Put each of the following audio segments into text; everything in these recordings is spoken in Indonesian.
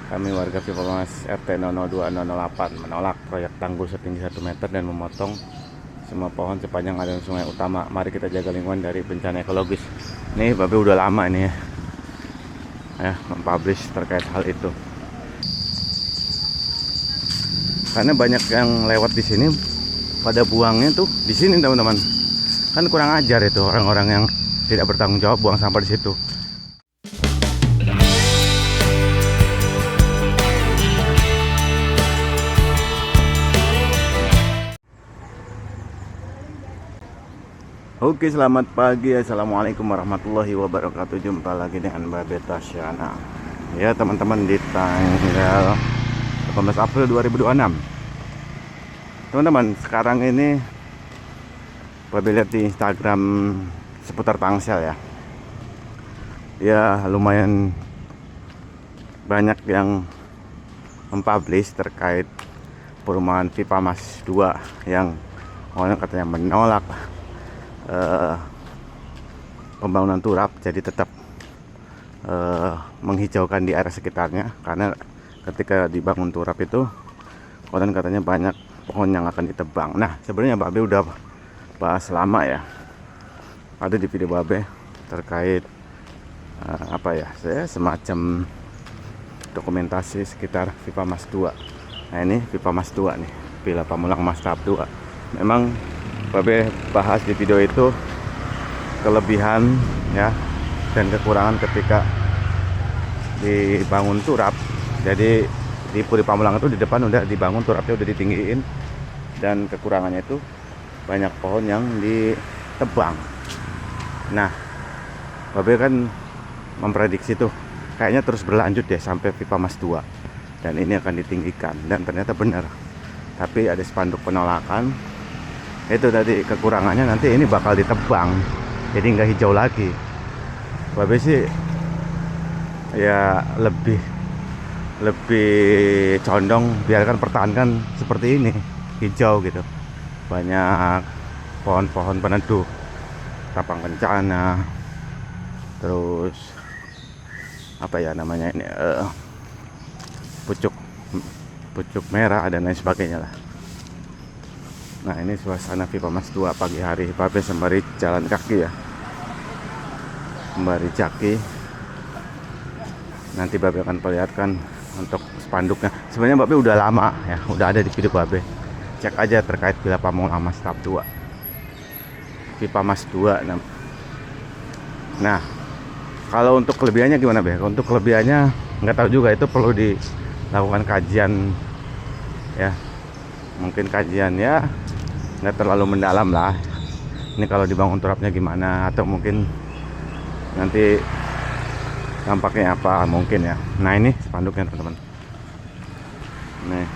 Kami warga Pipamas RT 002-008 menolak proyek tanggul setinggi 1 meter dan memotong semua pohon sepanjang aliran sungai utama. Mari kita jaga lingkungan dari bencana ekologis. Nih Babe udah lama ini ya mempublish terkait hal itu. Karena banyak yang lewat di sini pada buangnya tuh di sini teman-teman. Kan kurang ajar itu orang-orang yang tidak bertanggung jawab buang sampah di situ. Oke, selamat pagi. Assalamualaikum warahmatullahi wabarakatuh. Jumpa lagi dengan Babe Tasyana. Ya teman-teman, di tanggal 18 April 2026. Teman-teman, sekarang ini Babe lihat di Instagram seputar Tangsel ya. Ya lumayan banyak yang mempublish terkait perumahan Pipamas 2 yang orang katanya menolak pembangunan turap, jadi tetap menghijaukan di area sekitarnya, karena ketika dibangun turap itu konon katanya banyak pohon yang akan ditebang. Nah sebenarnya Babe udah bahas lama ya, ada di video Babe terkait apa ya, saya semacam dokumentasi sekitar Pipamas 2. Nah ini Pipamas 2 nih, Villa Pamulang Mas tahap 2. Memang Babe bahas di video itu kelebihan ya dan kekurangan ketika dibangun turap. Jadi di Puri Pamulang itu di depan udah dibangun turapnya, udah ditinggiin, dan kekurangannya itu banyak pohon yang ditebang. Nah Babe kan memprediksi tuh kayaknya terus berlanjut deh sampai Pipamas 2 dan ini akan ditinggikan, dan ternyata benar. Tapi ada spanduk penolakan. Itu tadi kekurangannya, nanti ini bakal ditebang jadi nggak hijau lagi. Babe sih ya lebih condong biarkan, pertahankan seperti ini, hijau gitu, banyak pohon-pohon peneduh, tapang kencana, terus apa ya namanya ini, pucuk merah dan lain sebagainya lah. Nah ini suasana Pipamas 2 pagi hari. Babe sembari jalan kaki ya, sembari jaki. Nanti Babe akan perlihatkan untuk spanduknya. Sebenarnya Babe udah lama ya, udah ada di video Babe. Cek aja terkait Villa Pamulang Mas tahap 2, Pipamas 2. Nah kalau untuk kelebihannya gimana Be? Untuk kelebihannya nggak tahu juga, itu perlu dilakukan kajian ya, mungkin kajian ya nggak terlalu mendalam lah. Ini kalau dibangun turapnya gimana, atau mungkin nanti dampaknya apa mungkin ya. Nah ini spanduknya teman-teman. Nih,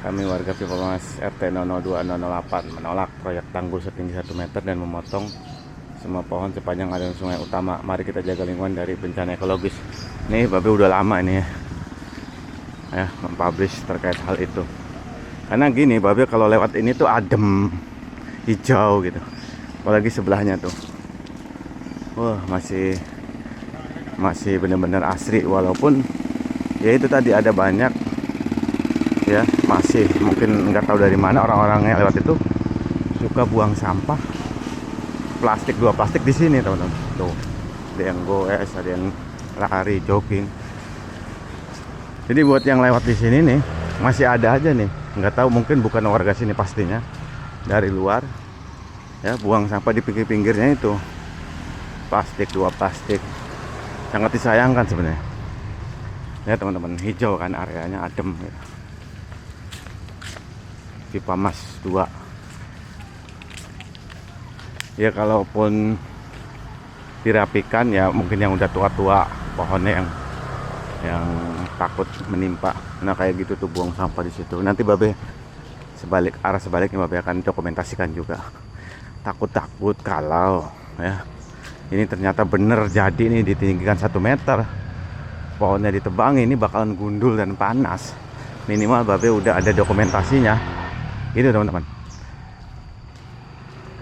kami warga Pipamas RT 002-008 menolak proyek tanggul setinggi 1 meter dan memotong semua pohon sepanjang aliran sungai utama. Mari kita jaga lingkungan dari bencana ekologis. Nih Babe udah lama ini ya mempublish terkait hal itu. Karena gini Babe, kalau lewat ini tuh adem, hijau gitu. Apalagi sebelahnya tuh, wah masih benar-benar asri. Walaupun ya itu tadi ada banyak ya, masih mungkin nggak tahu dari mana orang-orang yang lewat itu suka buang sampah plastik, 2 plastik di sini teman-teman. Tuh ada yang goes, ada yang lari jogging. Jadi buat yang lewat di sini nih masih ada aja nih, nggak tahu, mungkin bukan warga sini pastinya, dari luar ya, buang sampah di pinggir-pinggirnya itu, plastik, 2 plastik. Sangat disayangkan sebenarnya ya teman-teman. Hijau kan areanya, adem ya. Pipamas 2 ya, kalaupun dirapikan ya mungkin yang udah tua-tua pohonnya yang takut menimpa. Nah kayak gitu tuh, buang sampah di situ. Nanti Babe arah sebaliknya Babe akan dokumentasikan juga. Takut kalau ya ini ternyata bener jadi nih ditinggikan 1 meter, pohonnya ditebang, ini bakalan gundul dan panas. Minimal Babe udah ada dokumentasinya itu teman-teman.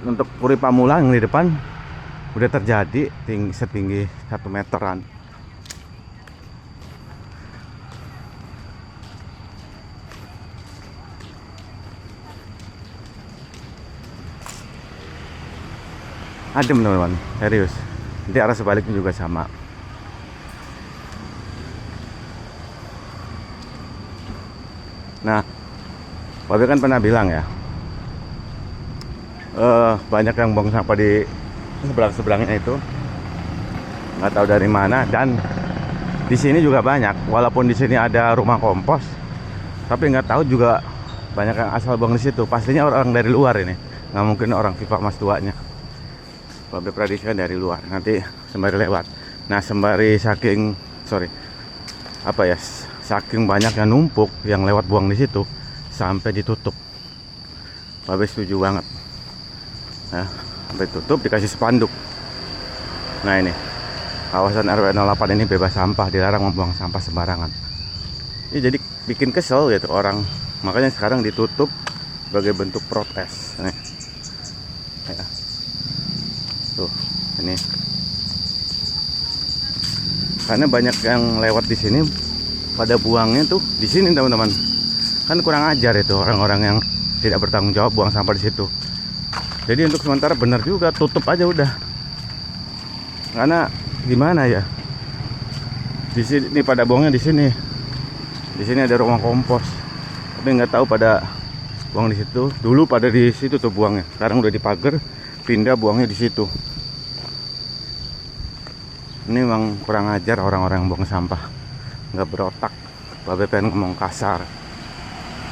Untuk Puri Pamulang di depan udah terjadi setinggi 1 meteran. Adem teman-teman, serius. Nanti arah sebaliknya juga sama. Nah, Babe kan pernah bilang ya, banyak yang buang sampah di seberang-seberangnya itu, nggak tahu dari mana. Dan di sini juga banyak, walaupun di sini ada rumah kompos, tapi nggak tahu juga banyak yang asal buang di situ. Pastinya orang dari luar ini, nggak mungkin orang Vipa Mas tuanya. Babe prediksikan dari luar, nanti sembari lewat. Nah, sembari saking banyak yang numpuk yang lewat buang di situ sampai ditutup. Babe setuju banget. Nah, sampai tutup dikasih spanduk. Nah, ini kawasan RW 08 ini bebas sampah, dilarang membuang sampah sembarangan. Ini jadi bikin kesel gitu orang. Makanya sekarang ditutup sebagai bentuk protes. Nih. Ya. Tuh, ini. Karena banyak yang lewat di sini pada buangnya tuh di sini teman-teman. Kan kurang ajar itu orang-orang yang tidak bertanggung jawab buang sampah di situ. Jadi untuk sementara benar juga tutup aja udah. Karena gimana ya? Di sini pada buangnya di sini. Di sini ada rumah kompos. Tapi nggak tahu pada buang di situ. Dulu pada di situ tuh buangnya. Sekarang udah dipagar, pindah buangnya di situ. Ini memang kurang ajar orang-orang yang buang sampah, nggak berotak. Babe pengen ngomong kasar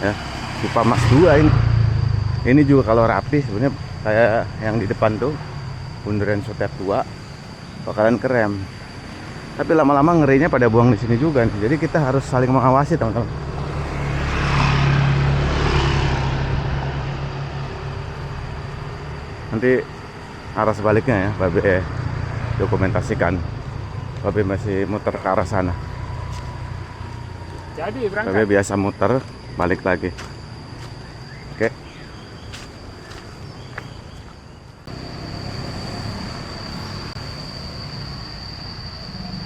ya. Vipa Mas 2 ini juga kalau rapi sebenarnya kayak yang di depan tuh bundaran Sutet 2 bakalan keren. Tapi lama-lama ngerinya pada buang di sini juga nih. Jadi kita harus saling mengawasi teman-teman. Nanti arah sebaliknya ya Babe dokumentasikan. Babe masih muter ke arah sana. Jadi berangkat. Babe biasa muter balik lagi. Oke.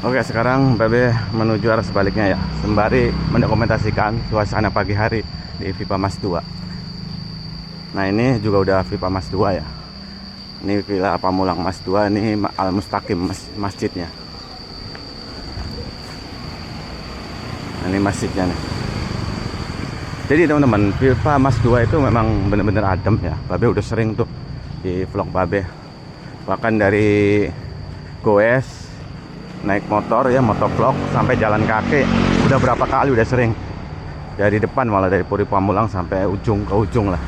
Oke, sekarang Babe menuju arah sebaliknya ya, sembari mendokumentasikan suasana pagi hari di Vipa Mas 2. Nah, ini juga udah Vipa Mas 2 ya. Ini Villa Pamulang Mas 2, ini Al Mustaqim masjidnya. Nah, ini masjidnya nih. Jadi teman-teman, Vipa Mas 2 itu memang bener-bener adem ya. Babe udah sering tuh di vlog Babe. Bahkan dari goes naik motor ya, motovlog sampai jalan kaki udah berapa kali, udah sering. Dari depan malah, dari Puri Pamulang sampai ujung ke ujung lah.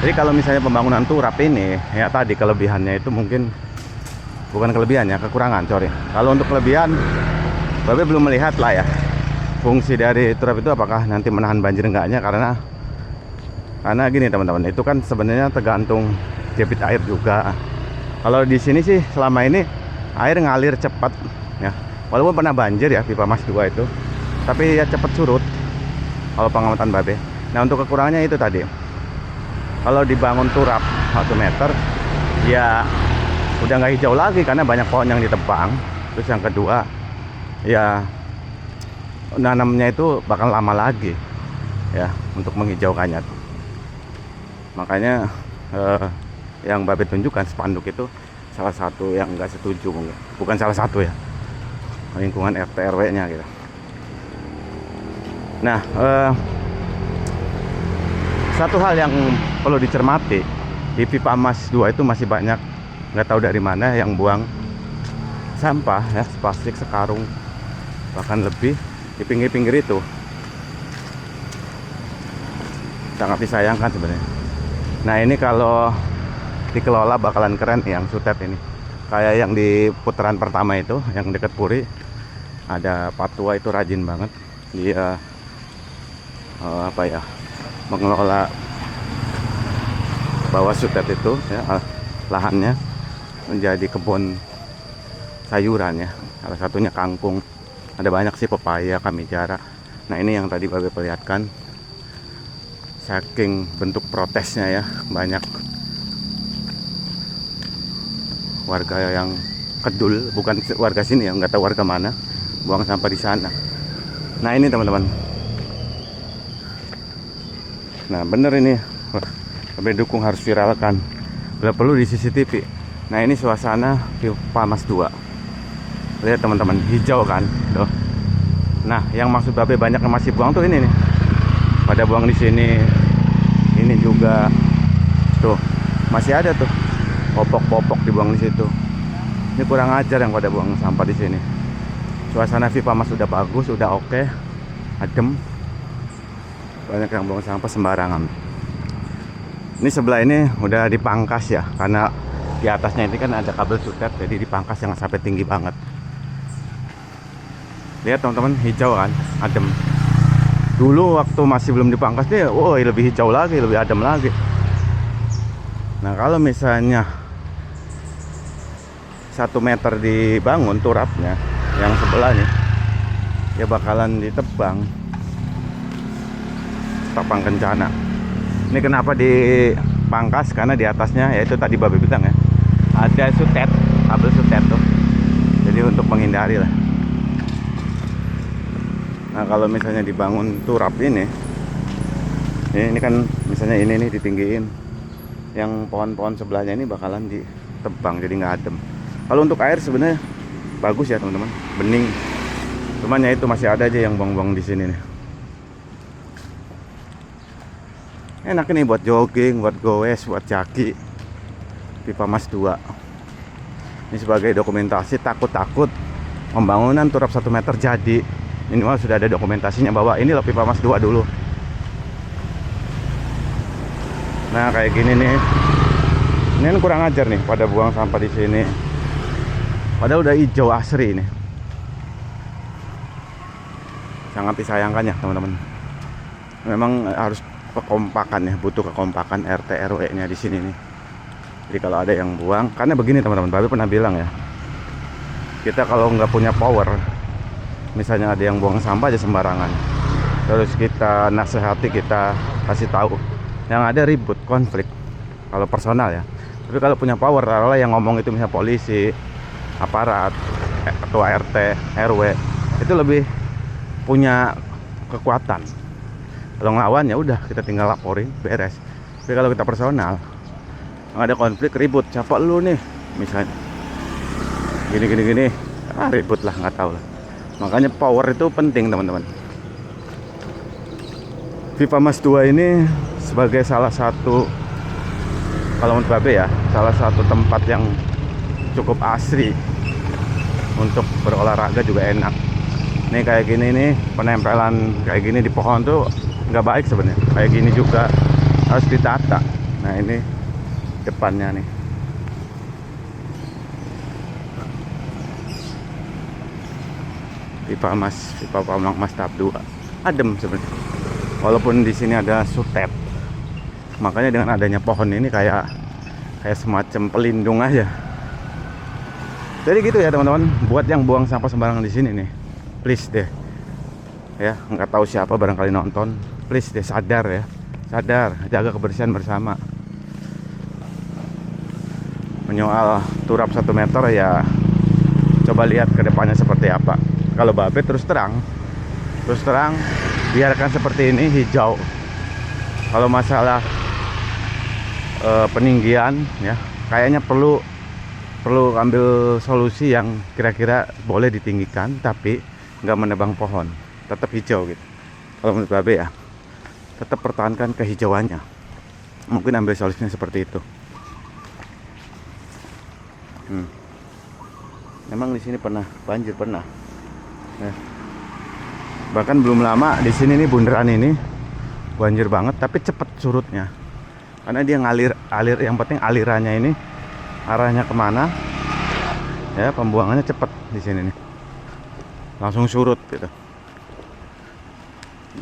Jadi kalau misalnya pembangunan tuh rapi nih, ya tadi kelebihannya itu mungkin bukan kelebihannya, kekurangan, sorry. Kalau untuk kelebihan, Babe belum melihat lah ya fungsi dari turap itu apakah nanti menahan banjir enggaknya, karena gini teman-teman, itu kan sebenarnya tergantung debit air juga. Kalau di sini sih selama ini air ngalir cepat ya, walaupun pernah banjir ya Vipa Mas 2 itu, tapi ya cepat surut kalau pengamatan Babe. Nah, untuk kekurangannya itu tadi, kalau dibangun turap 1 meter ya udah nggak hijau lagi karena banyak pohon yang ditebang. Terus yang kedua ya nanamnya itu bakal lama lagi ya untuk menghijaukannya. Makanya yang Babe tunjukkan spanduk itu salah satu yang nggak setuju, bukan salah satu ya, lingkungan RT RW nya gitu. Nah, satu hal yang perlu dicermati, di Vipa Mas 2 itu masih banyak nggak tahu dari mana yang buang sampah ya, plastik sekarung bahkan lebih di pinggir-pinggir itu. Sangat disayangkan sebenarnya. Nah, ini kalau dikelola bakalan keren yang Sutet ini. Kayak yang di putaran pertama itu, yang dekat Puri, ada Patua itu rajin banget. Dia mengelola bawah Sutet itu ya, lahannya menjadi kebun sayuran ya. Salah satunya kangkung. Ada banyak sih, pepaya, kamijara. Nah, ini yang tadi Babe perlihatkan. Saking bentuk protesnya ya, banyak warga yang kedul, bukan warga sini ya, nggak tahu warga mana, buang sampah di sana. Nah, ini teman-teman. Nah, bener ini, Babe dukung, harus viralkan. Bila perlu di CCTV Nah ini suasana Pipa Mas 2. Lihat teman-teman, hijau kan tuh. Nah yang maksud babe banyak yang masih buang tuh ini nih, pada buang di sini. Ini juga tuh masih ada tuh popok-popok dibuang di situ. Ini kurang ajar yang pada buang sampah di sini. Suasana Pipa Mas udah bagus, udah oke, adem. Banyak yang buang sampah sembarangan. Ini sebelah ini udah dipangkas ya, karena di atasnya ini kan ada kabel sutet, jadi dipangkas jangan sampai tinggi banget. Lihat teman-teman, hijau kan, adem. Dulu waktu masih belum dipangkas dia, lebih hijau lagi, lebih adem lagi. Nah kalau misalnya 1 meter dibangun turapnya, yang sebelah nih, ya bakalan ditebang, topang kencana. Ini kenapa dipangkas? Karena di atasnya, yaitu tadi babe bilang ya, ada sutet, kabel sutet tuh. Jadi untuk menghindari lah. Nah kalau misalnya dibangun turap ini kan misalnya ini nih ditinggiin, yang pohon-pohon sebelahnya ini bakalan ditebang jadi nggak adem. Kalau untuk air sebenarnya bagus ya teman-teman, bening. Cuman ya itu masih ada aja yang buang-buang di sini nih. Enak nih buat jogging, buat goes, buat jaki. Pipa Mas 2. Ini sebagai dokumentasi takut-takut pembangunan turap 1 meter jadi. Minimal sudah ada dokumentasinya bahwa ini loh Pipa Mas 2 dulu. Nah kayak gini nih. Ini kan kurang ajar nih pada buang sampah di sini. Padahal udah hijau asri ini. Sangat disayangkan ya teman-teman. Memang harus kekompakan ya, butuh kekompakan RT RW-nya di sini nih. Jadi kalau ada yang buang, karena begini teman-teman, babe pernah bilang ya, kita kalau nggak punya power, misalnya ada yang buang sampah aja sembarangan, terus kita nasihati, kita kasih tahu, yang ada ribut, konflik kalau personal ya. Tapi kalau punya power, kalau yang ngomong itu misalnya polisi, aparat, ketua RT RW, itu lebih punya kekuatan. Kalau ngelawan ya udah, kita tinggal laporin, beres. Tapi kalau kita personal, ada konflik, ribut, siapa lu nih misalnya gini, ribut lah, nggak tahu lah. Makanya power itu penting teman-teman. Pipa Mas 2 ini sebagai salah satu, kalau menurut babe ya, salah satu tempat yang cukup asri untuk berolahraga, juga enak. Nih kayak gini nih, penempelan kayak gini di pohon tuh nggak baik sebenarnya. Kayak gini juga harus ditata. Nah ini depannya nih. Pipa Mas tahap 2. Adem sebenarnya. Walaupun di sini ada sutet. Makanya dengan adanya pohon ini kayak semacam pelindung aja. Jadi gitu ya teman-teman, buat yang buang sampah sembarangan di sini nih, please deh. Ya, nggak tahu siapa barangkali nonton, please deh sadar ya. Sadar, jaga kebersihan bersama. Menyoal turap 1 meter ya, coba lihat ke depannya seperti apa. Kalau babe terus terang biarkan seperti ini, hijau. Kalau masalah peninggian ya, kayaknya perlu ambil solusi yang kira-kira boleh ditinggikan tapi nggak menebang pohon, tetap hijau gitu. Kalau menurut babe ya, tetap pertahankan kehijauannya. Mungkin ambil solusinya seperti itu. Memang di sini pernah banjir, pernah. Bahkan belum lama di sini nih, bundaran ini banjir banget, tapi cepet surutnya. Karena dia ngalir, yang penting alirannya ini arahnya kemana, ya pembuangannya cepet di sini nih, langsung surut gitu.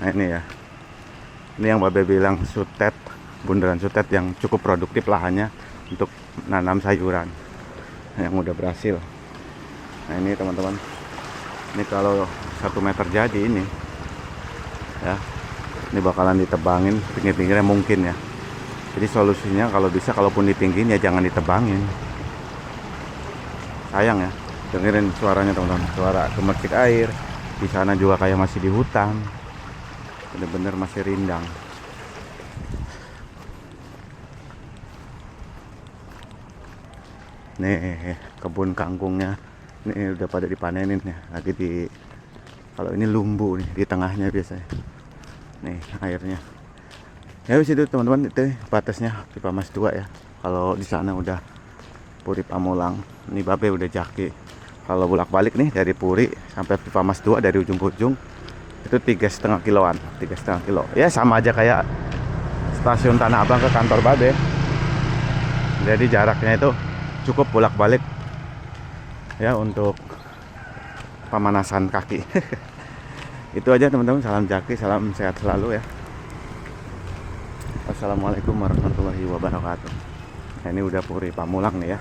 Nah ini ya, ini yang babe bilang sutet, bundaran sutet yang cukup produktif lahannya untuk nanam sayuran yang udah berhasil. Nah ini teman-teman, ini kalau 1 meter jadi ini ya, ini bakalan ditebangin pinggir-pinggirnya mungkin ya. Jadi solusinya kalau bisa, kalaupun ditinggin ya jangan ditebangin. Sayang ya, dengerin suaranya teman-teman, suara gemercik air. Di sana juga kayak masih di hutan, bener-bener masih rindang. Nih kebun kangkungnya, ini udah pada dipanenin ya, lagi di, kalau ini lumbu nih di tengahnya biasanya. Nih airnya. Ya wis itu teman-teman, itu batasnya Pipa Mas 2 ya. Kalau di sana udah Puri Pamulang, ini Babe udah Jaki. Kalau bolak-balik nih dari Puri sampai Pipa Mas 2 dari ujung ke ujung itu 3,5 kiloan, 3,5 kilo. Ya sama aja kayak stasiun Tanah Abang ke kantor Babe. Jadi jaraknya itu cukup bolak-balik ya untuk pemanasan kaki. Itu aja teman-teman, salam Jaki, salam sehat selalu ya. Wassalamualaikum warahmatullahi wabarakatuh. Nah, ini udah Puri Pamulang nih ya.